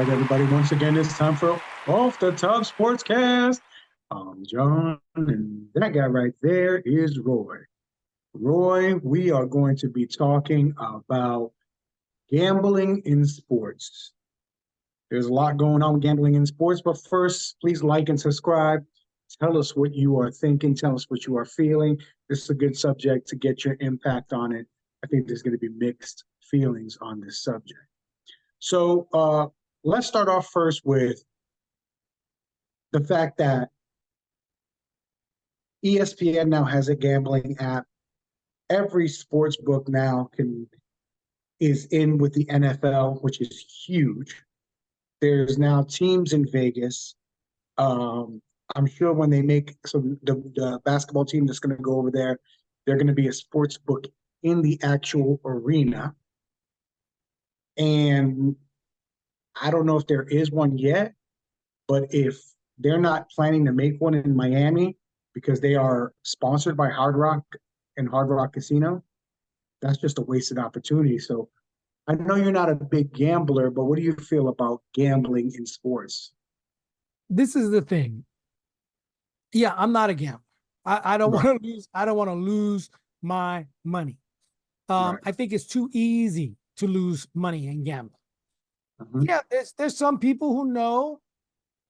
right, everybody. Once again, it's time for Off the Top Sportscast. I'm John, and that guy right there is Roy. Roy, we are going to be talking about gambling in sports. There's a lot going on with gambling in sports, but first, please like and subscribe. Tell us what you are thinking. Tell us what you are feeling. This is a good subject to get your impact on it. I think there's going to be mixed feelings on this subject. So let's start off first with the fact that ESPN now has a gambling app. Every sports book now is in with the NFL, which is huge. There's now teams in Vegas. I'm sure when they make the basketball team that's going to go over there, they're going to be a sports book in the actual arena. And I don't know if there is one yet, but if they're not planning to make one in Miami because they are sponsored by Hard Rock and Hard Rock Casino, that's just a wasted opportunity. So I know you're not a big gambler, but what do you feel about gambling in sports? This is the thing. Yeah, I'm not a gambler. I don't Right, want to lose. I don't want to lose my money. right. I think it's too easy to lose money in gambling. Mhm. Yeah, there's some people who know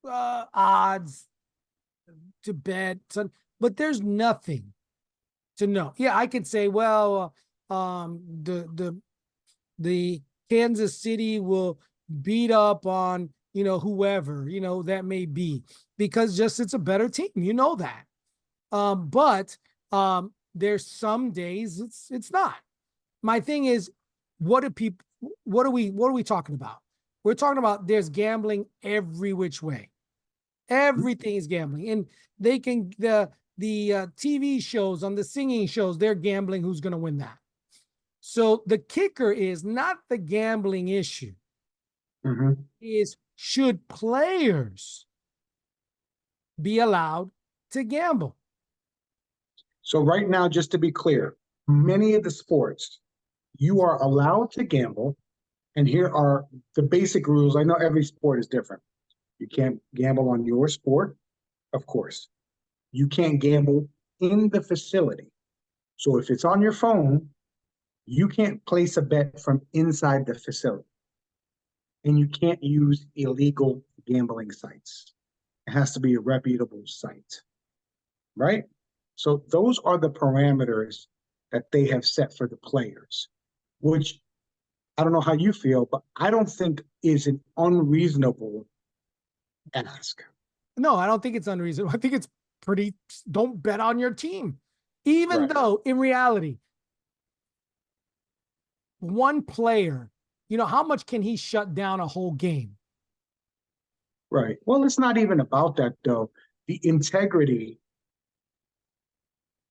odds to bet, but there's nothing to know. Yeah, I could say, well, the Kansas City will beat up on whoever that may be because just it's a better team. You know that. But there's some days it's not. My thing is, what do people? What are we talking about? We're talking about there's gambling every which way. Everything is gambling, and they can the TV shows on the singing shows. They're gambling who's going to win that. So the kicker is not the gambling issue. Mhm. Is should players be allowed to gamble? So right now, just to be clear, many of the sports, you are allowed to gamble, and here are the basic rules. I know every sport is different. You can't gamble on your sport, of course. You can't gamble in the facility. So if it's on your phone, you can't place a bet from inside the facility. And you can't use illegal gambling sites. It has to be a reputable site, right? So those are the parameters that they have set for the players, which I don't know how you feel, but I don't think is an unreasonable ask. No, I don't think it's unreasonable. I think it's pretty. Don't bet on your team, even Right. though in reality, one player, how much can he shut down a whole game? Right. Well, it's not even about that, though. The integrity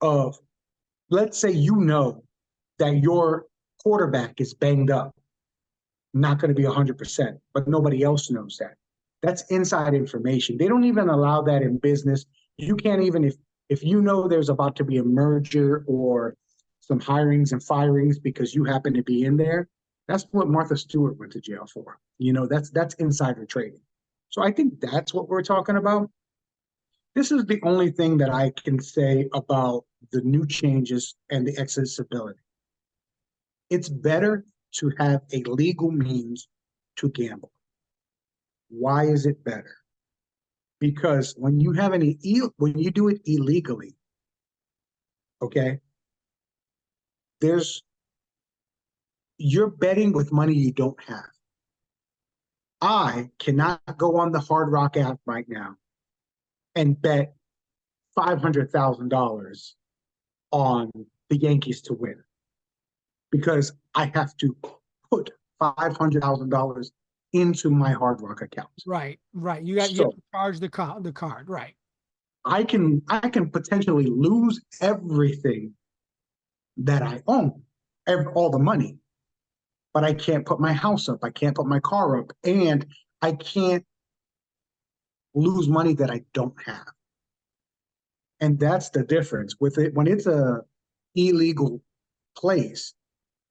of, let's say, that your quarterback is banged up, not going to be 100%, but nobody else knows that. That's inside information. They don't even allow that in business. You can't even, if you know there's about to be a merger or some hirings and firings because you happen to be in there, that's what Martha Stewart went to jail for. That's insider trading. So I think that's what we're talking about. This is the only thing that I can say about the new changes and the accessibility. It's better to have a legal means to gamble. Why is it better? Because when you do it illegally, okay, there's you're betting with money you don't have. I cannot go on the Hard Rock app right now and bet $500,000 on the Yankees to win because I have to put $500,000 into my Hard Rock account. Right, right. You have So to charge the card. Right. I can potentially lose everything that I own, all the money, but I can't put my house up. I can't put my car up, and I can't lose money that I don't have. And that's the difference with it. When it's a illegal place,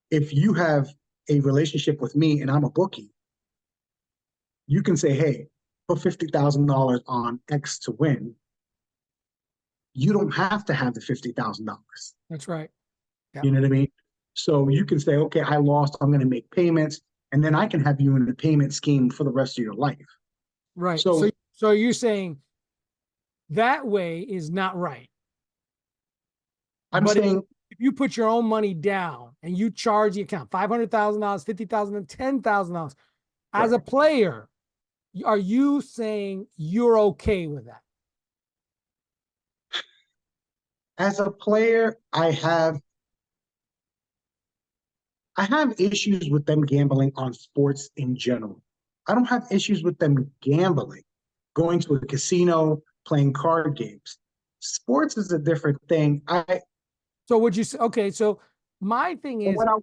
if you have a relationship with me and I'm a bookie, you can say, hey, put $50,000 on X to win. You don't have to have the $50,000. That's right. Yeah. You know what I mean? So you can say, okay, I lost, I'm going to make payments, and then I can have you in the payment scheme for the rest of your life. Right. So, So you're saying that way is not right. I'm But saying, if you put your own money down and you charge the account $500,000, $50,000, and $10,000 as a right. player, are you saying you're okay with that? As a player, I have issues with them gambling on sports in general. I don't have issues with them gambling, going to a casino, playing card games. Sports is a different thing. So would you say, okay, so my thing is, What I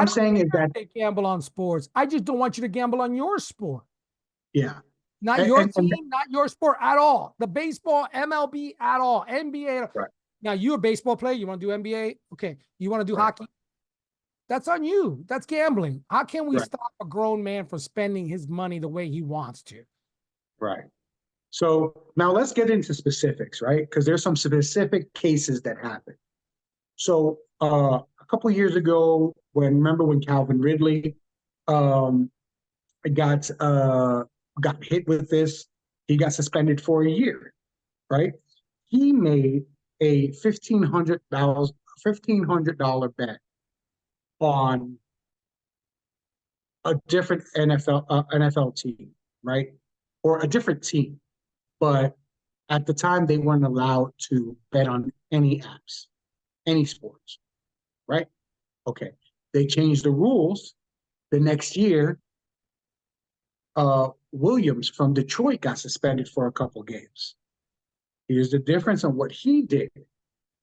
I'm don't saying is care that, if they gamble on sports. I just don't want you to gamble on your sport. yeah, Not and, your and team, not your sport at all. The baseball, MLB at all, NBA. right, Now, you're a baseball player. You want to do NBA? Okay. You want to do right, hockey? That's on you. That's gambling. How can we right, stop a grown man from spending his money the way he wants to? right. So now let's get into specifics, right? Because there's some specific cases that happen. So a couple of years ago, remember when Calvin Ridley um, got hit with this, he got suspended for a year, right? He made a $1,500 bet on a different NFL team, right? Or a different team, but at the time they weren't allowed to bet on any apps, any sports, right? Okay. They changed the rules the next year. Williams from Detroit got suspended for a couple games. Here's the difference on what he did.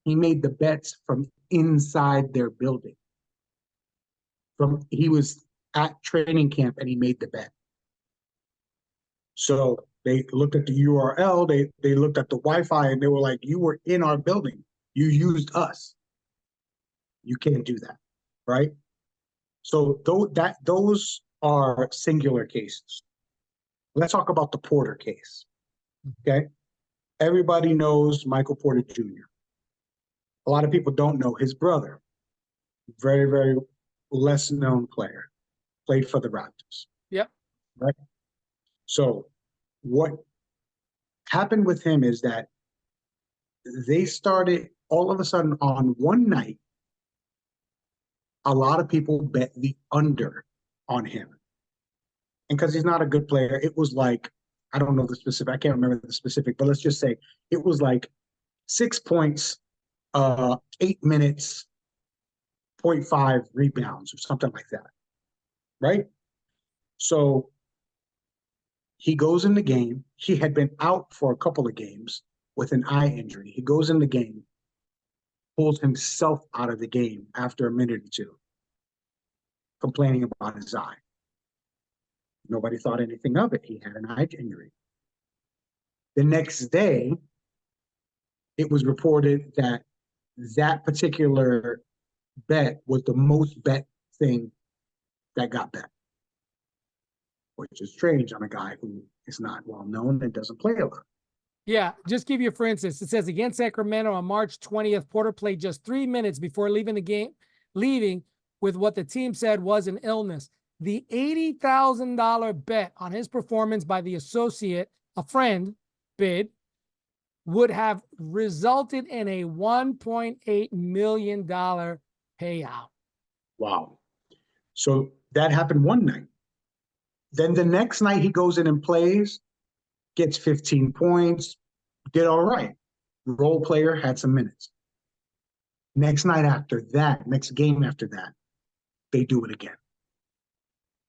He made the bets from inside their building. He was at training camp and he made the bet. So they looked at the URL, they looked at the Wi-Fi, and they were like, "You were in our building. You used us. You can't do that, right?" So those are singular cases. Let's talk about the Porter case. Okay, everybody knows Michael Porter Jr. A lot of people don't know his brother. Very, very less known player. Played for the Raptors. Yep. Right. So what happened with him is that they started all of a sudden on one night. A lot of people bet the under on him. And because he's not a good player, it was like, I don't know the specific, I can't remember the specific, but let's just say it was like 6 points, 8 minutes, 0.5 rebounds or something like that. Right? So he goes in the game. He had been out for a couple of games with an eye injury. He goes in the game, pulls himself out of the game after a minute or two, complaining about his eye. Nobody thought anything of it. He had an eye injury. The next day, it was reported that that particular bet was the most bet thing that got bet, which is strange on a guy who is not well known and doesn't play a lot. Yeah, just give you for instance, it says against Sacramento on March 20th, Porter played just 3 minutes before leaving the game, leaving with what the team said was an illness. The $80,000 bet on his performance by the associate, a friend, bid, would have resulted in a $1.8 million payout. Wow. So that happened one night. Then the next night he goes in and plays, gets 15 points, did all right. Role player, had some minutes. Next night after that, next game after that, they do it again.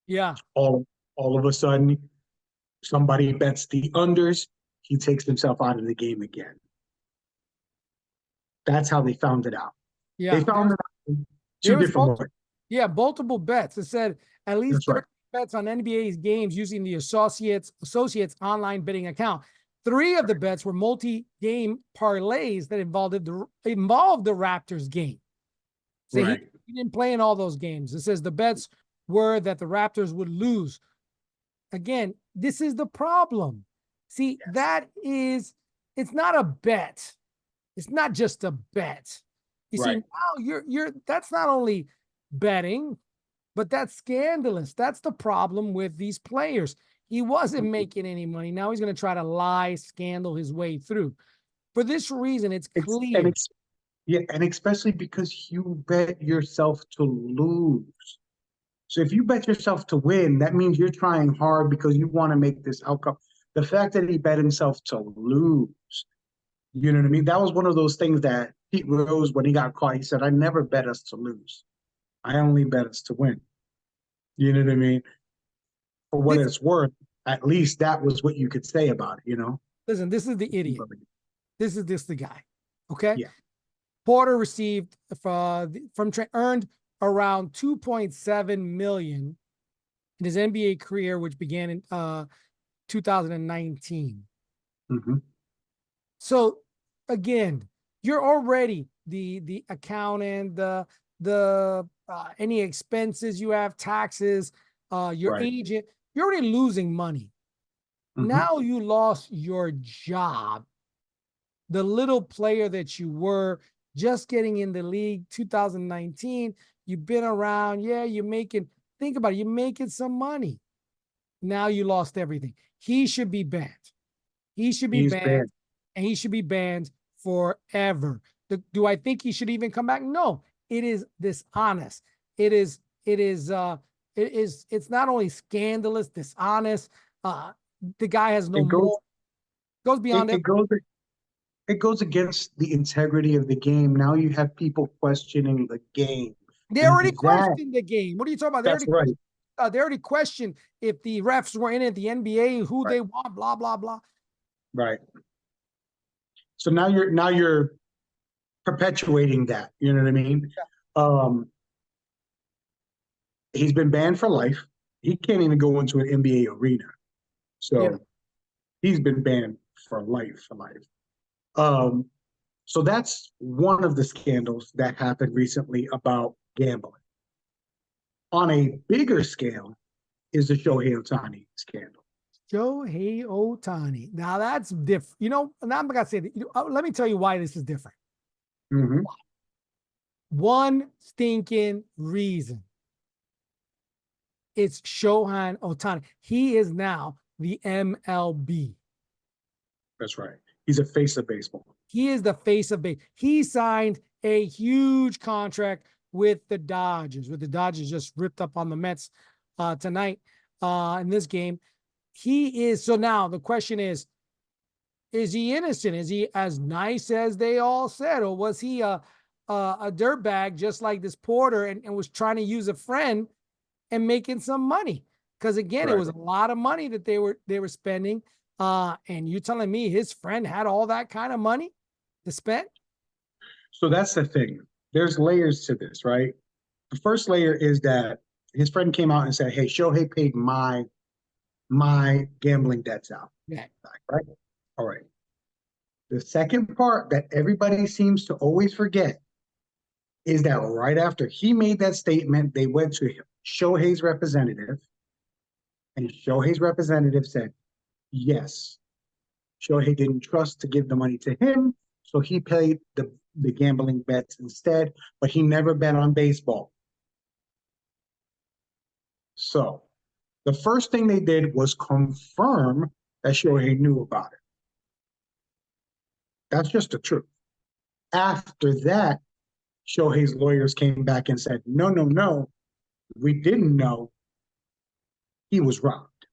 Yeah. All of a sudden, somebody bets the unders, he takes himself out of the game again. That's how they found it out. Yeah. They found it out in two There was different ways. Yeah, multiple bets. It said at least That's right. 30 bets on NBA's games using the Associates online betting account. 3 of the bets were multi-game parlays that involved the Raptors game. So Right. he didn't play in all those games. It says the bets were that the Raptors would lose. Again, this is the problem. See, it's not a bet. It's not just a bet. You see, Right. now that's not only betting, but that's scandalous. That's the problem with these players. He wasn't making any money. Now he's going to try to lie, scandal his way through. For this reason, it's It's clear. yeah, and especially because you bet yourself to lose. So if you bet yourself to win, that means you're trying hard because you want to make this outcome. The fact that he bet himself to lose, you know what I mean? That was one of those things that Pete Rose, when he got caught, he said, I never bet us to lose. I only bet us to win. You know what I mean? For what This, it's worth, at least that was what you could say about it, listen, this is the idiot. This is the guy. Okay. Yeah. Porter received from Trent, earned around 2.7 million in his NBA career, which began in 2019. Mm-hmm. So again, you're already the accountant, the any expenses you have, taxes, your Right. agent, you're already losing money. Mm-hmm. Now you lost your job. The little player that you were, just getting in the league 2019, you've been around, yeah, think about it, you're making some money. Now you lost everything. He should be banned. He should be He's banned, bad. and he should be banned forever. Do I think he should even come back? No, it is dishonest. It's not only scandalous, dishonest. The guy has no It goes more, goes beyond it goes it goes against the integrity of the game. Now you have people questioning the game. They And already that questioned the game. What are you talking about? that's right. They already questioned if the refs were in it, the NBA, who Right. they want, blah blah blah. Right. So now you're perpetuating that. You know what I mean? Um, he's been banned for life. He can't even go into an NBA arena. So Yeah. he's been banned for life, for life. So that's one of the scandals that happened recently about gambling. On a bigger scale is the Shohei Ohtani scandal. Shohei Ohtani. Now that's different. Now I'm gonna say that. Let me tell you why this is different. Mm-hmm. One stinking reason. It's Shohei Ohtani. He is now the MLB. That's right. He's a face of baseball. He is the face of baseball. He signed a huge contract with the Dodgers. With the Dodgers just ripped up on the Mets tonight in this game. So now the question is he innocent? Is he as nice as they all said? Or was he a dirtbag just like this Porter and was trying to use a friend and making some money? Because again, it was a lot of money that they were spending. And you telling me his friend had all that kind of money to spend? So that's the thing. There's layers to this, right? The first layer is that his friend came out and said, "Hey, Shohei paid my gambling debts out." Yeah. Right? All right. The second part that everybody seems to always forget is that right after he made that statement, they went to Shohei's representative, and Shohei's representative said, yes, Shohei didn't trust to give the money to him, so he paid the gambling bets instead, but he never bet on baseball. So the first thing they did was confirm that Shohei knew about it. That's just the truth. After that, Shohei's lawyers came back and said, no, no, no, we didn't know. He was robbed.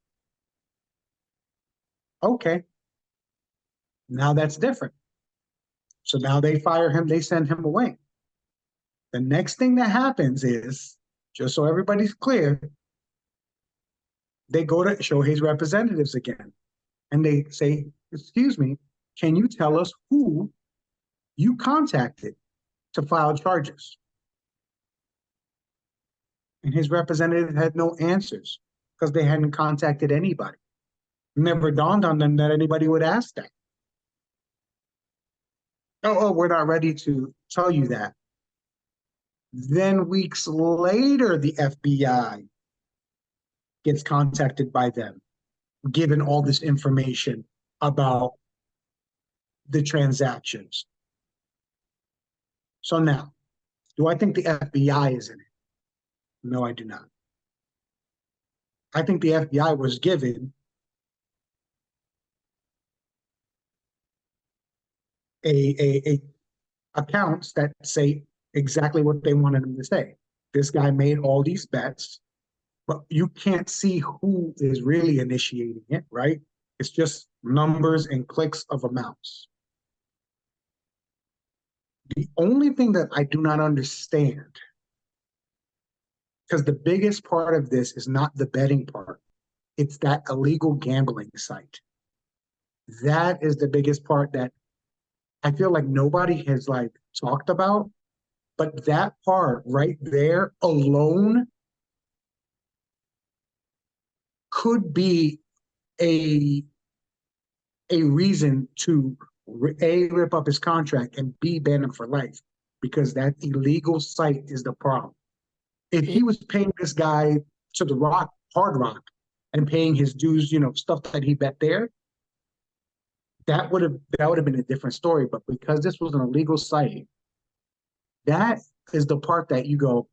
Okay. Now that's different. So now they fire him, they send him away. The next thing that happens is, just so everybody's clear, they go to Shohei's representatives again and they say, excuse me, can you tell us who you contacted to file charges? And his representative had no answers because they hadn't contacted anybody. It never dawned on them that anybody would ask that. Oh, we're not ready to tell you that. Then weeks later, the FBI gets contacted by them given all this information about the transactions. So now, do I think the FBI is in it? No, I do not. I think the FBI was given a accounts that say exactly what they wanted them to say. This guy made all these bets, but you can't see who is really initiating it, right? It's just numbers and clicks of a mouse. The only thing that I do not understand, because the biggest part of this is not the betting part, it's that illegal gambling site. That is the biggest part that I feel like nobody has like talked about, but that part right there alone could be a reason to A, rip up his contract, and B, ban him for life, because that illegal site is the problem. If he was paying this guy to the Hard Rock, and paying his dues, stuff that he bet there, that would have been a different story. But because this was an illegal site, that is the part that you go,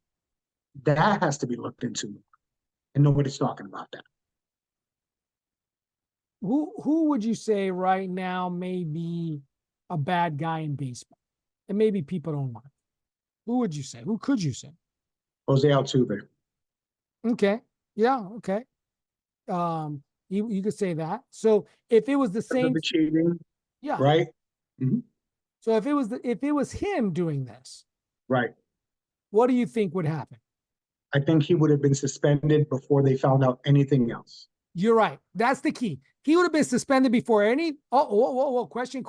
that has to be looked into, and nobody's talking about that. Who would you say right now may be a bad guy in baseball, and maybe people don't like? Who would you say? Who could you say? Jose Altuve. Okay, yeah, okay. You could say that. So if it was the same, The cheating, yeah, right? Mm-hmm. So if it was him doing this, Right. what do you think would happen? I think he would have been suspended before they found out anything else. You're right. That's the key. He would have been suspended before any. Whoa. Question.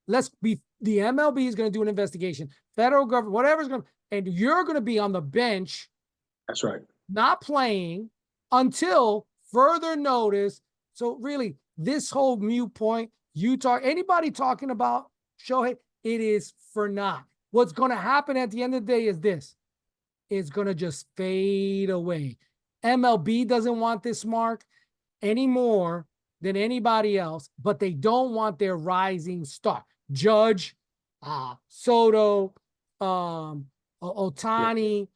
Let's be. The MLB is going to do an investigation. Federal government, whatever's going to, and you're going to be on the bench. That's right. Not playing until further notice. So really, this whole mute point, anybody talking about Shohei, it is for naught. What's going to happen at the end of the day is this. It's going to just fade away. MLB doesn't want this mark any more than anybody else, but they don't want their rising star. Judge, Soto, Ohtani,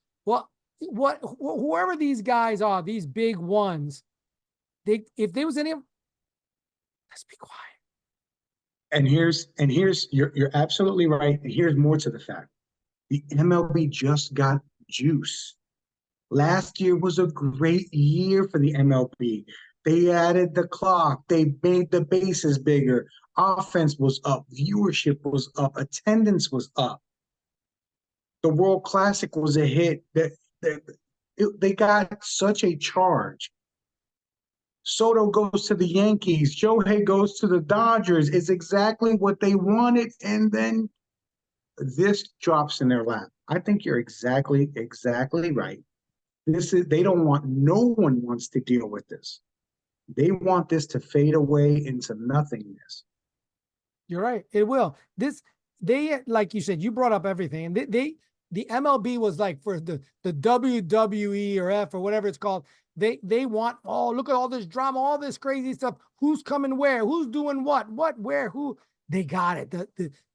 whoever these guys are, these big ones, if there was any, let's be quiet. And you're absolutely right. And here's more to the fact. The MLB just got juice. Last year was a great year for the MLB. They added the clock. They made the bases bigger. Offense was up. Viewership was up. Attendance was up. The World Classic was a hit. They got such a charge. Soto goes to the Yankees. Shohei goes to the Dodgers. It's exactly what they wanted. And then this drops in their lap. I think you're exactly right. No one wants to deal with this. They want this to fade away into nothingness. You're right. It will. They, like you said, you brought up everything. And the MLB was like for the WWE or F or whatever it's called. They want, look at all this drama, all this crazy stuff. Who's coming where? Who's doing what, where, who? They got it.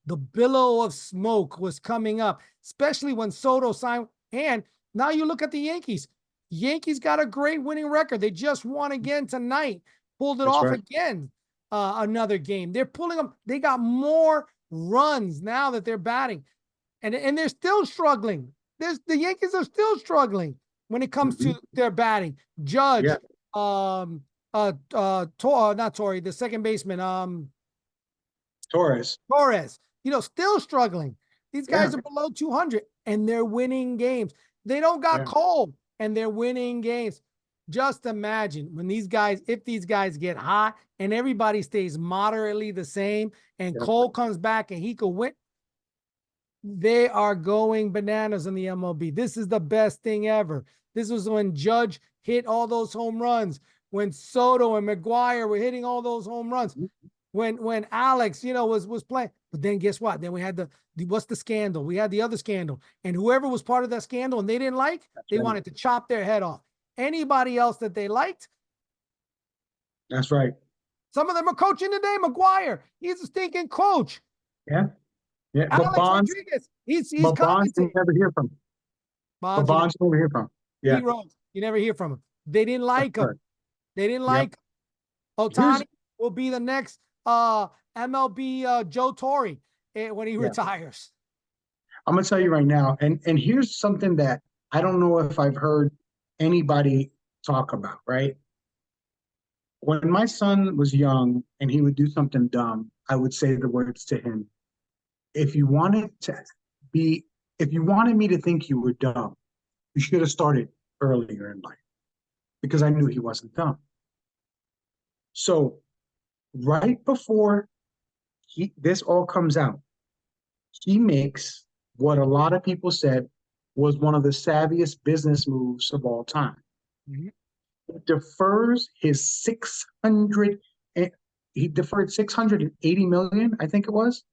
The billow of smoke was coming up, especially when Soto signed. And now you look at the Yankees. Yankees got a great winning record. They just won again tonight. Pulled it off again. Another game. They're pulling them. They got more runs now that they're batting. And they're still struggling. The Yankees are still struggling when it comes to their batting. Judge, not Torrey, the second baseman, Torres, still struggling. These guys are below 200 and they're winning games. They don't got Cole and they're winning games. Just imagine when if these guys get hot and everybody stays moderately the same and Cole comes back and he could win. They are going bananas in the MLB. This is the best thing ever. This was when Judge hit all those home runs, when Soto and McGuire were hitting all those home runs, when Alex, was playing. But then guess what? Then we had what's the scandal? We had the other scandal. And whoever was part of that scandal and they didn't like, they wanted to chop their head off. Anybody else that they liked, That's right. Some of them are coaching today. McGuire, he's a stinking coach. Yeah. Yeah. Alex Rodriguez, he's But Bonds, you commenting. never hear from. But Bonds, Bonds, you never hear from. D Yeah. Rose, you never hear from him. They didn't That's like him. right. They didn't Yep. like him. Here's, Otani will be the next MLB Joe Torre when he yeah. retires. I'm gonna tell you right now, and here's something that I don't know if I've heard anybody talk about, right? When my son was young and he would do something dumb, I would say the words to him, if you wanted to be, if you wanted me to think you were dumb, you should have started earlier in life because I knew he wasn't dumb. So right before this all comes out, he makes what a lot of people said was one of the savviest business moves of all time. Mhm. He defers his 600, he deferred 680 million, I think it was,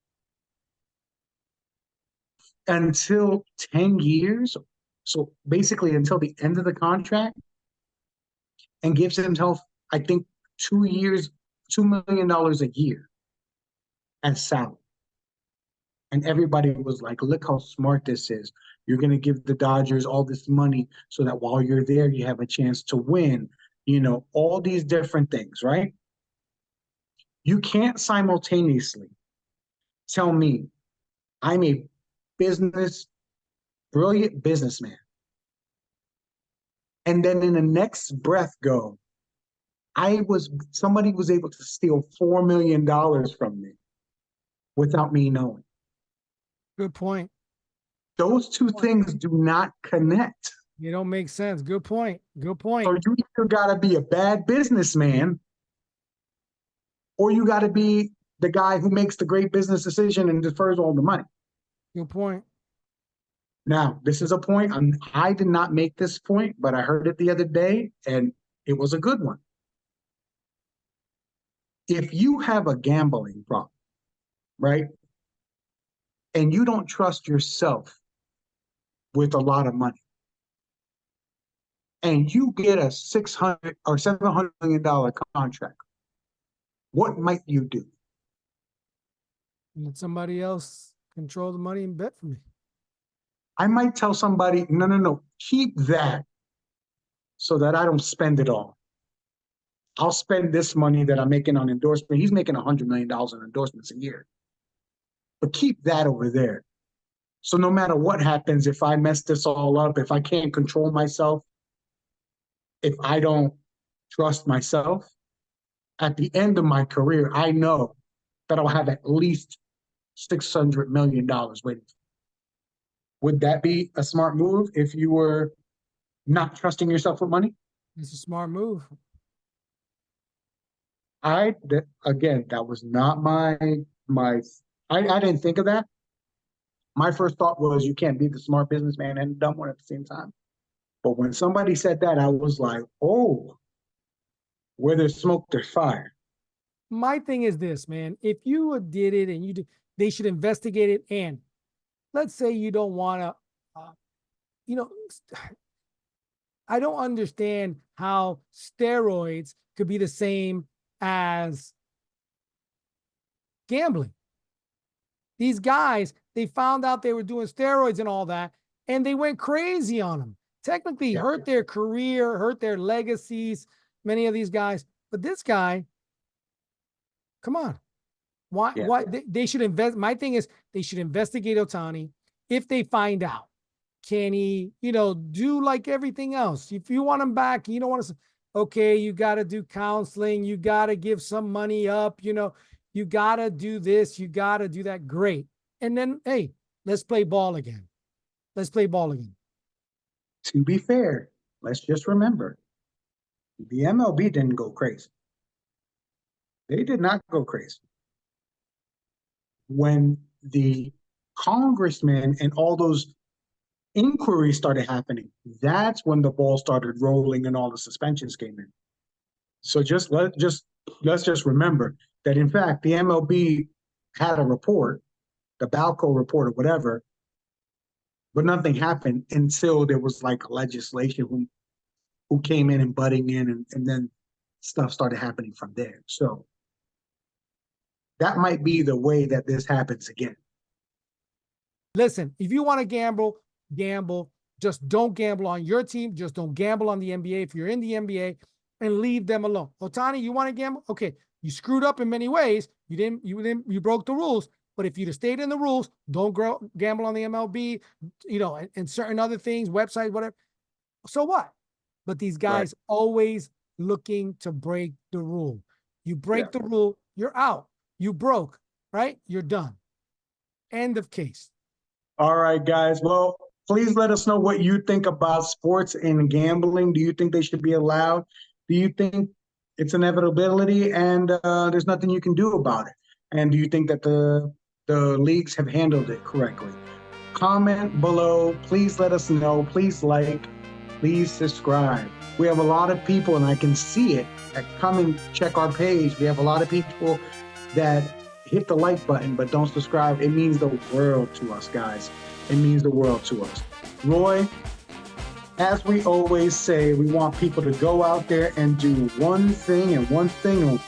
until 10 years. So basically until the end of the contract, and gives himself, I think, 2 years, $2 million a year as salary. And everybody was like, look how smart this is. You're going to give the Dodgers all this money so that while you're there, you have a chance to win, all these different things, right? You can't simultaneously tell me I'm a brilliant businessman, and then in the next breath go, somebody was able to steal $4 million from me without me knowing. Good point. Those two things do not connect. You don't make sense. Good point. Good point. So you either got to be a bad businessman, or you got to be the guy who makes the great business decision and defers all the money. Good point. Now, this is a point, I did not make this point, but I heard it the other day, and it was a good one. If you have a gambling problem, right, and you don't trust yourself with a lot of money, and you get a $600 or $700 million contract, what might you do? Let somebody else control the money and bet for me. I might tell somebody, no, keep that so that I don't spend it all. I'll spend this money that I'm making on endorsement. He's making $100 million in endorsements a year. But keep that over there. So no matter what happens, if I mess this all up, if I can't control myself, if I don't trust myself, at the end of my career, I know that I'll have at least $600 million waiting. Would that be a smart move if you were not trusting yourself with money? It's a smart move. Again, that was not I didn't think of that. My first thought was you can't be the smart businessman and the dumb one at the same time. But when somebody said that, I was like, oh, where there's smoke, there's fire. My thing is this, man. If you did it and they should investigate it. And let's say you don't want to, I don't understand how steroids could be the same as gambling. These guys, they found out they were doing steroids and all that, and they went crazy on them. Technically hurt their career, hurt their legacies, many of these guys. But this guy, come on. Why they should invest? My thing is they should investigate Otani. If they find out, can he, do like everything else? If you want him back, you don't want to, okay, you got to do counseling. You got to give some money up. You got to do this. You got to do that. Great. And then, hey, let's play ball again. Let's play ball again. To be fair, let's just remember, the MLB didn't go crazy. They did not go crazy. When the congressmen and all those inquiries started happening, that's when the ball started rolling and all the suspensions came in. So let's just remember that, in fact, the MLB had a report, the Balco report or whatever, but nothing happened until there was like legislation who came in and butting in, and then stuff started happening from there. So that might be the way that this happens again. Listen, if you want to gamble, gamble. Just don't gamble on your team. Just don't gamble on the NBA if you're in the NBA, and leave them alone. Ohtani, you want to gamble? Okay, you screwed up in many ways. You broke the rules. But if you'd have stayed in the rules, don't gamble on the MLB, and certain other things, websites, whatever. So what? But these guys always looking to break the rule. You break the rule, you're out. You broke, right? You're done. End of case. All right, guys. Well, please let us know what you think about sports and gambling. Do you think they should be allowed? Do you think it's an inevitability and there's nothing you can do about it? And do you think that the leagues have handled it correctly? Comment below. Please let us know. Please like. Please subscribe. We have a lot of people, and I can see it, that come and check our page. We have a lot of people that hit the like button but don't subscribe. It means the world to us, guys. It means the world to us. Roy, as we always say, we want people to go out there and do one thing and one thing only.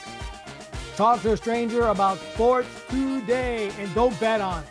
Talk to a stranger about sports today, and don't bet on it.